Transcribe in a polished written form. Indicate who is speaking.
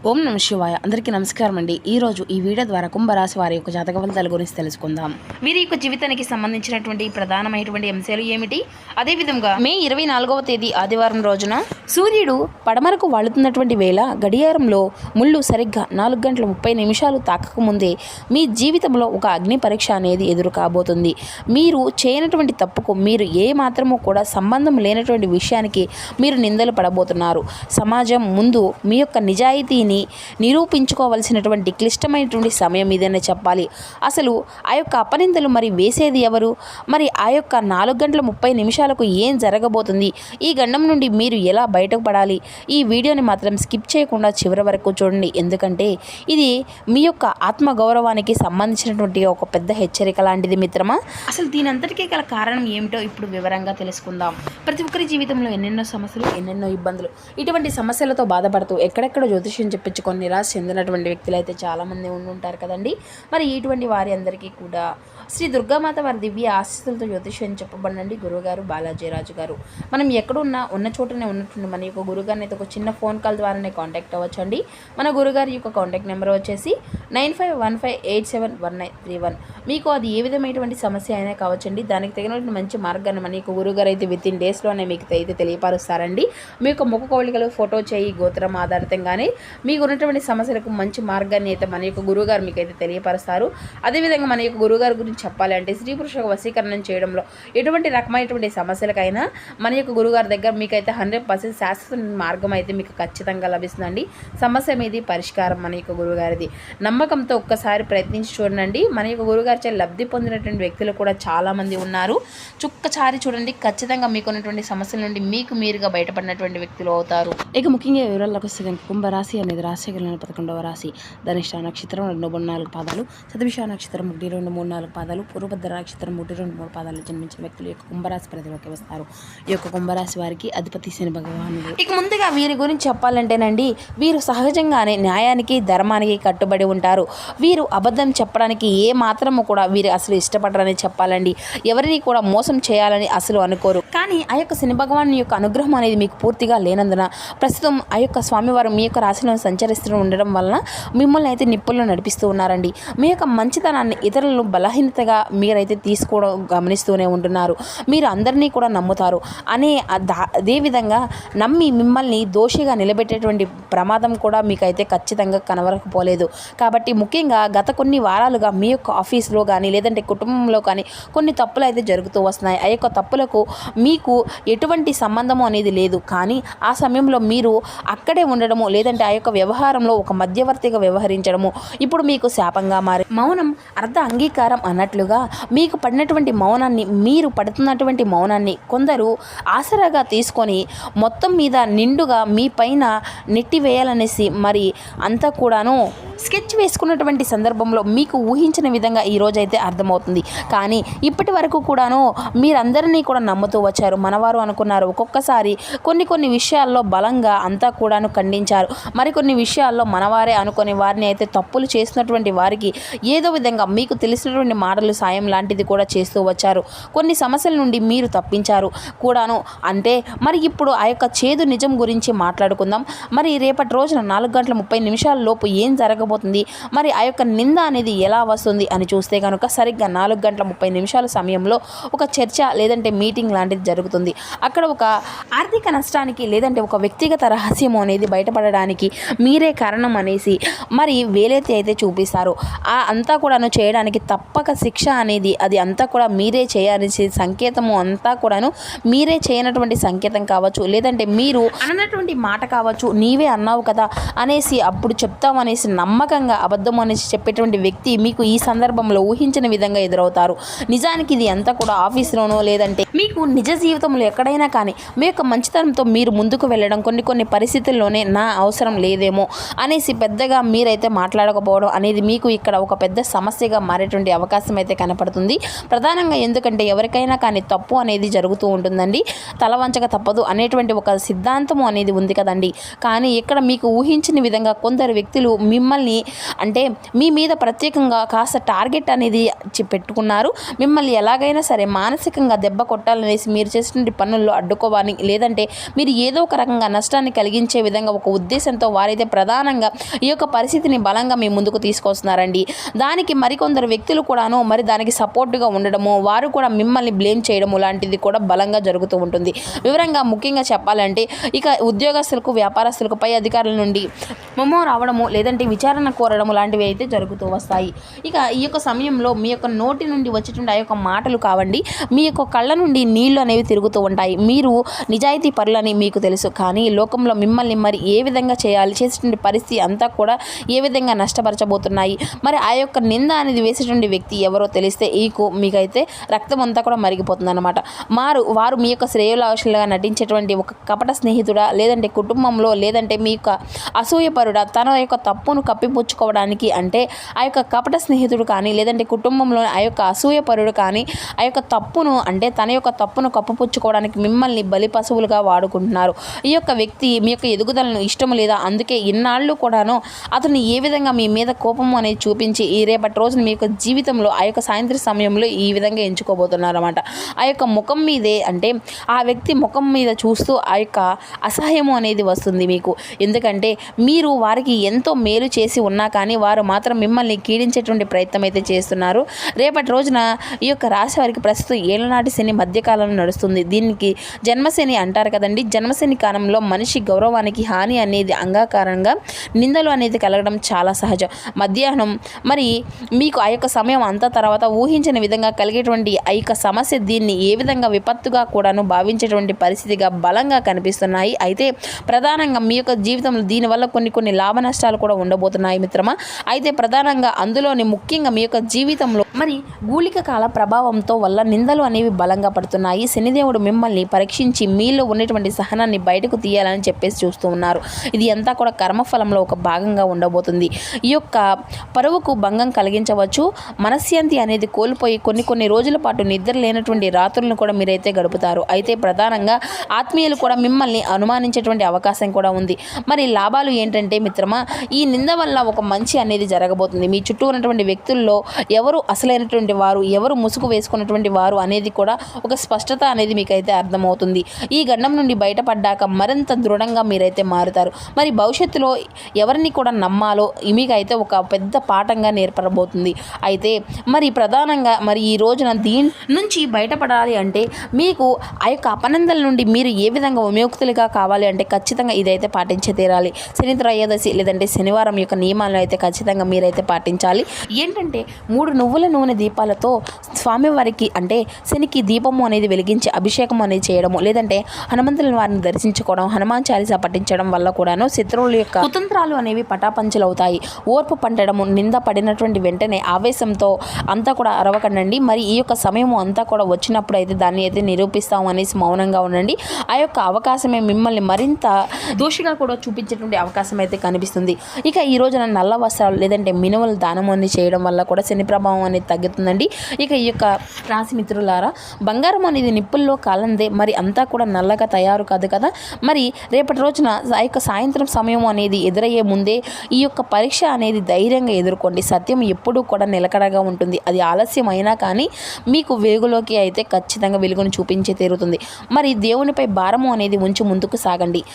Speaker 1: ఓం నమ శివాయ. అందరికీ నమస్కారం అండి. ఈరోజు ఈ వీడియో ద్వారా కుంభరాశి వారి యొక్క జాతక ఫలితాల గురించి తెలుసుకుందాం. వీరి యొక్క జీవితానికి సంబంధించినటువంటి ప్రధానమైనటువంటి అంశాలు ఏమిటి, అదేవిధంగా మే 24వ తేదీ ఆదివారం రోజున సూర్యుడు పడమరకు వాళ్తున్నటువంటి వేళ గడియారంలో ముళ్ళు సరిగ్గా 4:30 తాకకముందే మీ జీవితంలో ఒక అగ్ని పరీక్ష అనేది ఎదురు కాబోతుంది. మీరు చేయనటువంటి తప్పుకు మీరు ఏ మాత్రము కూడా సంబంధం లేనటువంటి విషయానికి మీరు నిందలు పడబోతున్నారు. సమాజం ముందు మీ యొక్క నిజాయితీని నిరూపించుకోవాల్సినటువంటి క్లిష్టమైనటువంటి సమయం ఇదని చెప్పాలి. అసలు ఆ యొక్క అపనిందలు మరి వేసేది ఎవరు, మరి ఆ యొక్క 4:30 ఏం జరగబోతుంది, ఈ గండం నుండి మీరు ఎలా బయటకు పడాలి, ఈ వీడియోని మాత్రం స్కిప్ చేయకుండా చివరి వరకు చూడండి. ఎందుకంటే ఇది మీ యొక్క ఆత్మగౌరవానికి సంబంధించినటువంటి ఒక పెద్ద హెచ్చరిక లాంటిది మిత్రమా. అసలు దీని అంతటికీ గల కారణం ఏమిటో ఇప్పుడు వివరంగా తెలుసుకుందాం. ప్రతి ఒక్కరి జీవితంలో ఎన్నెన్నో సమస్యలు, ఎన్నెన్నో ఇబ్బందులు, ఇటువంటి సమస్యలతో బాధపడుతూ ఎక్కడెక్కడ జ్యోతిష్యం చెప్పించుకొని నిరాశ చెందినటువంటి వ్యక్తులు అయితే చాలామంది ఉండుంటారు కదండి. మరి ఇటువంటి వారి అందరికీ కూడా శ్రీ దుర్గామాత వారి దివ్య ఆశీస్సులతో జ్యోతిష్యం చెప్పబడండి గురుగారు బాలాజీరాజు గారు. మనం ఎక్కడున్నా ఉన్న చోటనే ఉన్నటువంటి మన యొక్క గురుగారిని అయితే ఒక చిన్న ఫోన్ కాల్ ద్వారానే కాంటాక్ట్ అవ్వచ్చండి. మన గురుగారి యొక్క కాంటాక్ట్ నెంబర్ వచ్చేసి 9515871931. మీకు అది ఏ విధమైనటువంటి సమస్య అయినా కావచ్చండి. దానికి తగినటువంటి మంచి మార్గాన్ని మన యొక్క గురుగారు అయితే విత్ ఇన్ డేస్లోనే మీకు అయితే తెలియపరుస్తారండి. మీ యొక్క ముఖ కవళికలు, ఫోటో చేయి, గోత్రం ఆధారితంగానే మీకు ఉన్నటువంటి సమస్యలకు మంచి మార్గాన్ని అయితే మన యొక్క గురువుగారు మీకు అయితే తెలియపరుస్తారు. అదేవిధంగా మన యొక్క గురువుగారి గురించి చెప్పాలి అంటే స్త్రీ పురుష వశీకరణం చేయడంలో ఎటువంటి రకమైనటువంటి సమస్యలకైనా మన యొక్క గురువుగారి దగ్గర మీకైతే 100% శాశ్వత మార్గం అయితే మీకు ఖచ్చితంగా లభిస్తుందండి. సమస్య మీది పరిష్కారం మన యొక్క గురువుగారిది. నమ్మకంతో ఒక్కసారి ప్రయత్నించి చూడండి. మన యొక్క గురువుగారిచే లబ్ధి పొందినటువంటి వ్యక్తులు కూడా చాలామంది ఉన్నారు. చుక్కచారి చూడండి, ఖచ్చితంగా మీకున్నటువంటి సమస్యల నుండి మీకు మీరుగా బయటపడినటువంటి వ్యక్తులు అవుతారు. ఇక ముఖ్యంగా వివరాలకు వస్తే కుంభరాశి అనేది రాశి గల 11వ రాశి. ధనిష్ట నక్షత్రం 2-4 పాదాలు, శతభిష నక్షత్రం 1-2-3-4 పాదాలు, పూర్వభద్ర నక్షత్రం 1-2-3 పాదాలు జన్మించిన వ్యక్తులు ఈ యొక్క కుంభరాశి పరిధిలోకి వస్తారు. ఈ యొక్క కుంభరాశి వారికి అధిపతి శని భగవానుడు. ఇక ముందుగా వీరి గురించి చెప్పాలంటేనండి, వీరు సహజంగానే న్యాయానికి, ధర్మానికి కట్టుబడి ఉంటారు. వీరు అబద్ధం చెప్పడానికి ఏ మాత్రము కూడా వీరు అసలు ఇష్టపడరని చెప్పాలండి. ఎవరిని కూడా మోసం చేయాలని అసలు అనుకోరు. కానీ ఆ యొక్క శని భగవాను యొక్క అనుగ్రహం అనేది మీకు పూర్తిగా లేనందున ప్రస్తుతం ఆ యొక్క స్వామివారు మీ యొక్క రాశిలో సంచరిస్తూ ఉండడం వలన మిమ్మల్ని అయితే నిప్పుల్లో నడిపిస్తూ ఉన్నారండి. మీ యొక్క మంచితనాన్ని ఇతరులను బలహీనతగా మీరైతే తీసుకోవడం గమనిస్తూనే ఉంటున్నారు. మీరు అందరినీ కూడా నమ్ముతారు అదేవిధంగా నమ్మి మిమ్మల్ని దోషిగా నిలబెట్టేటువంటి ప్రమాదం కూడా మీకైతే ఖచ్చితంగా కనబడకపోలేదు. కాబట్టి ముఖ్యంగా గత కొన్ని వారాలుగా మీ యొక్క ఆఫీస్లో కానీ లేదంటే కుటుంబంలో కానీ కొన్ని తప్పులు అయితే జరుగుతూ వస్తున్నాయి. ఆ యొక్క తప్పులకు మీకు ఎటువంటి సంబంధము అనేది లేదు. కానీ ఆ సమయంలో మీరు అక్కడే ఉండడము లేదంటే ఆ యొక్క వ్యవహారంలో ఒక మధ్యవర్తిగా వ్యవహరించడము ఇప్పుడు మీకు శాపంగా మారి మౌనం అర్ధ అంగీకారం అన్నట్లుగా మీకు పడినటువంటి మౌనాన్ని, మీరు పడుతున్నటువంటి మౌనాన్ని కొందరు ఆసరాగా తీసుకొని మొత్తం మీద నిండుగా మీ పైన నెట్టివేయాలనేసి మరి అంతా కూడాను స్కెచ్ వేసుకున్నటువంటి సందర్భంలో మీకు ఊహించిన విధంగా ఈరోజైతే అర్థమవుతుంది. కానీ ఇప్పటి వరకు కూడాను మీరందరినీ కూడా నమ్ముతూ వచ్చారు. మనవారు అనుకున్నారు. ఒక్కొక్కసారి కొన్ని విషయాల్లో బలంగా అంతా కూడాను ఖండించారు. మరికొన్ని విషయాల్లో మనవారే అనుకుని వారిని అయితే తప్పులు చేసినటువంటి వారికి ఏదో విధంగా మీకు తెలిసినటువంటి మాటలు సాయం లాంటిది కూడా చేస్తూ వచ్చారు. కొన్ని సమస్యల నుండి మీరు తప్పించారు కూడాను. అంటే మరి ఇప్పుడు ఆ యొక్క చేదు నిజం గురించి మాట్లాడుకుందాం. మరి రేపటి రోజున 4:30 లోపు ఏం జరగబోతుంది, మరి ఆ యొక్క నింద అనేది ఎలా వస్తుంది అని చూస్తే కనుక సరిగ్గా 4:30 సమయంలో ఒక చర్చ లేదంటే మీటింగ్ లాంటిది జరుగుతుంది. అక్కడ ఒక ఆర్థిక నష్టానికి లేదంటే ఒక వ్యక్తిగత రహస్యం అనేది బయటపడడానికి మీరే కారణం అనేసి మరి వేలైతే అయితే చూపిస్తారు. ఆ అంతా కూడాను చేయడానికి తప్పక శిక్ష అనేది అది అంతా కూడా మీరే చేయాల్సి సంకేతము అంతా కూడాను మీరే చేయనటువంటి సంకేతం కావచ్చు, లేదంటే మీరు అన్నటువంటి మాట కావచ్చు, నీవే అన్నావు కదా అనేసి అప్పుడు చెప్తామనేసి నమ్మకంగా అబద్ధం అనేసి చెప్పేటువంటి వ్యక్తి మీకు ఈ సందర్భంలో ఊహించిన విధంగా ఎదురవుతారు. నిజానికి ఇది అంతా కూడా ఆఫీస్లోనో లేదంటే మీకు నిజ జీవితంలో ఎక్కడైనా కానీ మీ యొక్క మంచితనంతో మీరు ముందుకు వెళ్ళడం కొన్ని పరిస్థితుల్లోనే నా అవసరం లేదేమో అనేసి పెద్దగా మీరైతే మాట్లాడకపోవడం అనేది మీకు ఇక్కడ ఒక పెద్ద సమస్యగా మారేటువంటి అవకాశం అయితే కనపడుతుంది. ప్రధానంగా ఎందుకంటే ఎవరికైనా కానీ తప్పు అనేది జరుగుతూ ఉంటుందండి. తలవంచక తప్పదు అనేటువంటి ఒక సిద్ధాంతము అనేది ఉంది కదండి. కానీ ఇక్కడ మీకు ఊహించిన విధంగా కొందరు వ్యక్తులు మిమ్మల్ని మిమ్మల్ని అంటే మీ మీద ప్రత్యేకంగా కాస్త టార్గెట్ అనేది పెట్టుకున్నారు. మిమ్మల్ని ఎలాగైనా సరే మానసికంగా దెబ్బ కొట్టాలనేసి మీరు చేసినటువంటి పనుల్లో అడ్డుకోవాలి, లేదంటే మీరు ఏదో ఒక రకంగా నష్టాన్ని కలిగించే విధంగా ఒక ఉద్దేశంతో వారైతే ప్రధానంగా ఈ యొక్క పరిస్థితిని బలంగా మీ ముందుకు తీసుకొస్తున్నారండి. దానికి మరికొందరు వ్యక్తులు కూడాను మరి దానికి సపోర్టుగా ఉండడము, వారు కూడా మిమ్మల్ని బ్లేమ్ చేయడము లాంటిది కూడా బలంగా జరుగుతూ ఉంటుంది. వివరంగా ముఖ్యంగా చెప్పాలంటే ఇక ఉద్యోగస్తులకు, వ్యాపారస్తులకు పై అధికారుల నుండి మెమో రావడము, లేదంటే విచారణ కోరడము లాంటివి అయితే జరుగుతూ వస్తాయి. ఇక ఈ యొక్క సమయంలో మీ యొక్క నోటి నుండి వచ్చేటువంటి ఆ యొక్క మాటలు కావండి, మీ యొక్క కళ్ళ నుండి నీళ్లు అనేవి తిరుగుతూ ఉంటాయి. మీరు నిజాయితీ పరులని మీకు తెలుసు, కానీ లోకంలో మిమ్మల్ని మరి ఏ విధంగా చేయాలి, చేసేటువంటి పరిస్థితి అంతా కూడా ఏ విధంగా నష్టపరచబోతున్నాయి, మరి ఆ యొక్క నింద అనేది వేసేటువంటి వ్యక్తి ఎవరో తెలిస్తే మీకైతే రక్తం అంతా కూడా మరిగిపోతుంది అనమాట. వారు మీ యొక్క శ్రేయోలాషులుగా నటించేటువంటి ఒక కపట స్నేహితుడా, లేదంటే కుటుంబంలో, లేదంటే మీ యొక్క అసూయపరుడా, తన యొక్క తప్పును కప్పిపుచ్చుకోవడానికి అంటే ఆ యొక్క కపట స్నేహితుడు కానీ, లేదంటే కుటుంబంలో ఆ యొక్క అసూయపరుడు కానీ ఆ యొక్క తప్పును అంటే తన యొక్క తప్పును కప్పిపుచ్చుకోవడానికి మిమ్మల్ని బలి పశువులుగా వాడుకుంటున్నారు. ఈ యొక్క వ్యక్తి మీ యొక్క ఎదుగుదలను ఇష్టం లేదా, అందుకే ఇన్నాళ్ళు కూడాను అతను ఏ విధంగా మీ మీద కోపం అనేది చూపించి ఈ రేపటి రోజున మీ యొక్క జీవితంలో ఆ యొక్క సాయంత్రం సమయంలో ఈ విధంగా ఎంచుకోబోతున్నారు అన్నమాట. ఆ యొక్క ముఖం మీదే అంటే ఆ వ్యక్తి ముఖం మీద చూస్తూ ఆ యొక్క అసహ్యము అనేది వస్తుంది మీకు. ఎందుకంటే మీరు వారికి ఎంతో మేలు చేసి ఉన్నా కానీ వారు మాత్రం మిమ్మల్ని కీడించేటువంటి ప్రయత్నం అయితే చేస్తున్నారు. రేపటి రోజున ఈ యొక్క రాశి వారికి ప్రస్తుతం ఏళ్ళనాటి శని మధ్యకాలంలో నడుస్తుంది. దీనికి జన్మశని అంటారు కదండి. జన్మశని కాలంలో మనిషి గౌరవానికి హాని అనేది అంగీకారంగా నిందలు అనేది కలగడం చాలా సహజం. మధ్యాహ్నం మరి మీకు ఆ యొక్క సమయం అంతా తర్వాత ఊహించని విధంగా కలిగేటువంటి ఆ యొక్క సమస్య దీన్ని ఏ విధంగా విపత్తుగా కూడాను భావించేటువంటి పరిస్థితిగా బలంగా కనిపిస్తున్నాయి. అయితే ప్రధానంగా మీ యొక్క జీవితంలో దీనివల్ల కొన్ని లాభ నష్టాలు కూడా ఉండబోతున్నాయి మిత్రమా. అయితే ప్రధానంగా అందులోని ముఖ్యంగా మీ యొక్క జీవితంలో మరి గూళిక కాల ప్రభావంతో వల్ల నిందలు అనేవి బలంగా పడుతున్నాయి. శనిదేవుడు మిమ్మల్ని పరీక్షించి మీలో ఉన్నటువంటి సహనాన్ని బయటకు తీయాలని చెప్పేసి చూస్తూ ఉన్నారు. ఇది అంతా కూడా కర్మఫలంలో ఒక భాగంగా ఉండబోతుంది. ఈ యొక్క పరువుకు భంగం కలిగించవచ్చు. మనశ్శాంతి అనేది కోల్పోయి కొన్ని రోజుల పాటు నిద్ర లేనటువంటి రాత్రులను కూడా మీరైతే గడుపుతారు. అయితే ప్రధానంగా ఆత్మీయులు కూడా మిమ్మల్ని అనుమానించేటువంటి అవకాశం కూడా ఉంది. మరి లాభాలు ఏంటంటే మిత్రమా, ఈ నింద వల్ల ఒక మంచి అనేది జరగబోతుంది. మీ చుట్టూ ఉన్నటువంటి వ్యక్తుల్లో ఎవరు అసలైనటువంటి వారు, ఎవరు ముసుగు వేసుకున్నటువంటి వారు అనేది కూడా ఒక స్పష్టత అనేది మీకైతే అర్థమవుతుంది. ఈ గండం నుండి బయటపడ్డాక మరింత దృఢంగా మీరైతే మారుతారు. మరి భవిష్యత్తులో ఎవరిని కూడా నమ్మాలో మీకైతే ఒక పెద్ద పాఠంగా నేర్పడబోతుంది. అయితే మరి ప్రధానంగా మరి ఈ రోజున దీని నుంచి బయటపడాలి అంటే మీకు ఆ యొక్క అపనందల నుండి మీరు ఏ విధంగా విముక్తులుగా కావాలి అంటే ఖచ్చితంగా ఇదైతే పాటించే తీరాలి. శని త్రయోదశి లేదంటే శనివారం యొక్క నియమాలను అయితే ఖచ్చితంగా మీరైతే పాటించాలి. ఏంటంటే 3 నువ్వుల నూనె దీపాలతో స్వామివారికి అంటే శనికి దీపము అనేది వెలిగించి అభిషేకం అనేది చేయడము, లేదంటే హనుమంతుల వారిని దర్శించుకోవడం, హనుమాన్ చాలీసా పఠించడం వల్ల కూడాను శత్రువుల యొక్క కుతంత్రాలు అనేవి పటాపంచలవుతాయి. ఓర్పు పంటడము, నింద పడినటువంటి వెంటనే ఆవేశంతో అంతా కూడా అరవకండి. మరి ఈ యొక్క సమయం అంతా కూడా వచ్చినప్పుడు అయితే దాన్ని అయితే నిరూపిస్తాం అనేసి మౌనంగా ఉండండి. ఆ యొక్క అవకాశమే మిమ్మల్ని మరింత దోషిగా కూడా చూపించేటువంటి అవకాశం అయితే కనిపిస్తుంది. ఇక ఈ రోజున నల్ల వస్త్రాలు లేదంటే మినుముల దానం అనేది చేయడం వల్ల కూడా శని ప్రభావం అనేది తగ్గుతుందండి. ఇక ఈ యొక్క రాశి మిత్రులారా, బంగారం అనేది నిప్పుల్లో కాలందే మరి అంతా కూడా నల్లగా తయారు కాదు కదా. మరి రేపటి రోజున ఆ యొక్క సాయంత్రం సమయం అనేది ఎదురయ్యే ముందే ఈ యొక్క పరీక్ష అనేది ధైర్యంగా ఎదుర్కోండి. సత్యం ఎప్పుడూ కూడా నిలకడగా ఉంటుంది. అది ఆలస్యం అయినా కానీ మీకు వెలుగులోకి అయితే ఖచ్చితంగా వెలుగును చూపించే తీరుతుంది. మరి దేవునిపై భారము అనేది ఉంచి ముందుకు సాగండి.